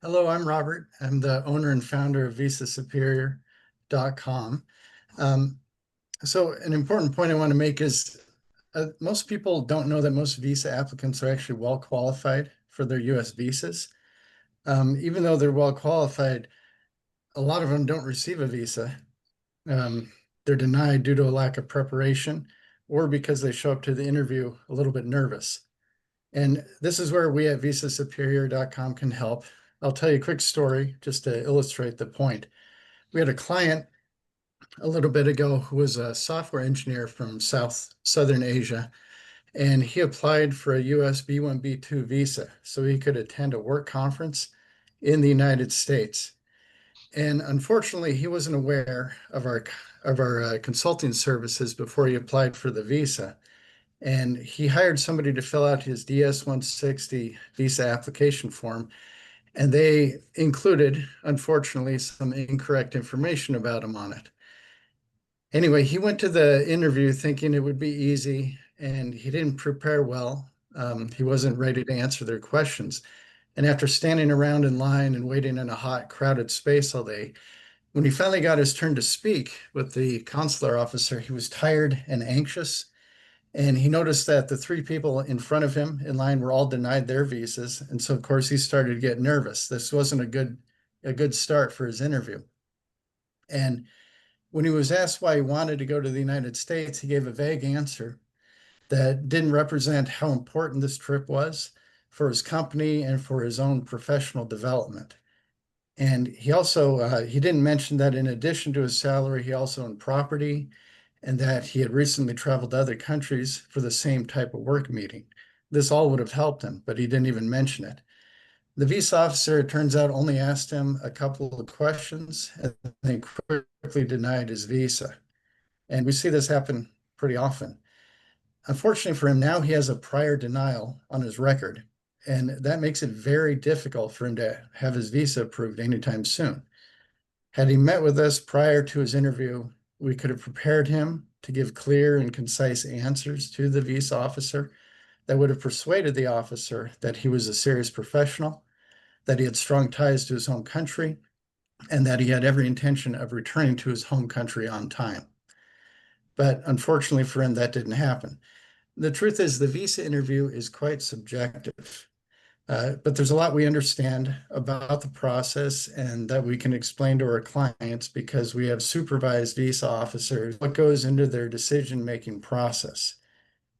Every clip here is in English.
Hello, I'm Robert. I'm the owner and founder of VisaSuperior.com. Um, so an important point I want to make is most people don't know that most visa applicants are actually well qualified for their US visas. Even though they're well qualified, a lot of them don't receive a visa. They're denied due to a lack of preparation or because they show up to the interview a little bit nervous. And this is where we at VisaSuperior.com can help. I'll tell you a quick story just to illustrate the point. We had a client a little bit ago who was a software engineer from Southern Asia, and he applied for a US B1 B2 visa so he could attend a work conference in the United States. And unfortunately, he wasn't aware of our consulting services before he applied for the visa. And he hired somebody to fill out his DS-160 visa application form. And they included, unfortunately, some incorrect information about him on it. Anyway, he went to the interview thinking it would be easy, and he didn't prepare well. He wasn't ready to answer their questions. And after standing around in line and waiting in a hot, crowded space all day, when he finally got his turn to speak with the consular officer, he was tired and anxious. And he noticed that the three people in front of him in line were all denied their visas. And so, of course, he started to get nervous. This wasn't a good start for his interview. And when he was asked why he wanted to go to the United States, he gave a vague answer that didn't represent how important this trip was for his company and for his own professional development. And he also he didn't mention that in addition to his salary, he also owned property and that he had recently traveled to other countries for the same type of work meeting. This all would have helped him, but he didn't even mention it. The visa officer, it turns out, only asked him a couple of questions and then quickly denied his visa. And we see this happen pretty often. Unfortunately for him, now he has a prior denial on his record, and that makes it very difficult for him to have his visa approved anytime soon. Had he met with us prior to his interview, we could have prepared him to give clear and concise answers to the visa officer that would have persuaded the officer that he was a serious professional, that he had strong ties to his home country, and that he had every intention of returning to his home country on time. But unfortunately for him, that didn't happen. The truth is, the visa interview is quite subjective. But there's a lot we understand about the process and that we can explain to our clients because we have supervised visa officers what goes into their decision-making process.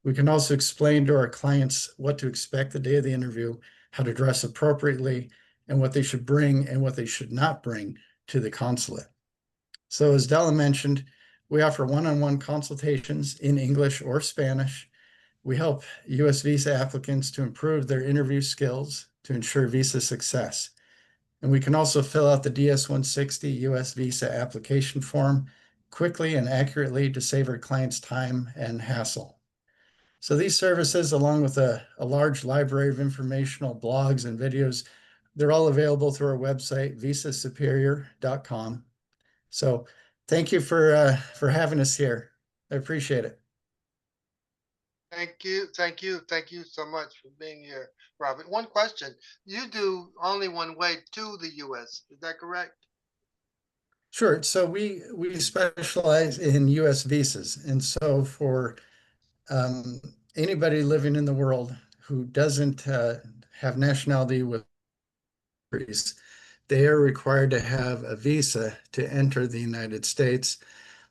We can also explain to our clients what to expect the day of the interview, how to dress appropriately, and what they should bring and what they should not bring to the consulate. So as Della mentioned, we offer one-on-one consultations in English or Spanish. We help US visa applicants to improve their interview skills to ensure visa success. And we can also fill out the DS-160 US visa application form quickly and accurately to save our clients time and hassle. So these services, along with a large library of informational blogs and videos, they're all available through our website, VisaSuperior.com. So thank you for having us here. I appreciate it. Thank you so much for being here, Robert. One question: you do only one way to the U.S. Is that correct? Sure. So we specialize in U.S. visas, and so for um, anybody living in the world who doesn't have nationality with countries, they are required to have a visa to enter the United States.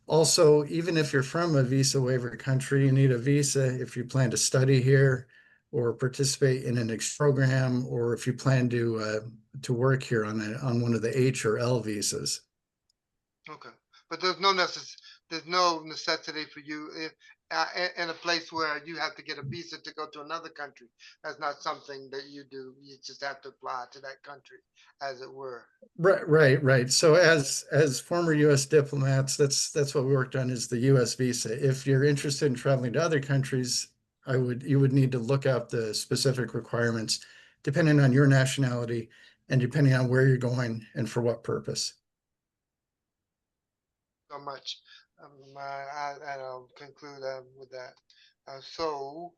Also, even if you're from a visa waiver country, you need a visa if you plan to study here or participate in an exchange program, or if you plan to work here on one of the H or L visas. Okay, but there's no necessity for you in a place where you have to get a visa to go to another country. That's not something that you do. You just have to apply to that country, as it were. Right. So as former U.S. diplomats, that's what we worked on is the U.S. visa. If you're interested in traveling to other countries, you would need to look up the specific requirements depending on your nationality and depending on where you're going and for what purpose. So much. I'll conclude with that. So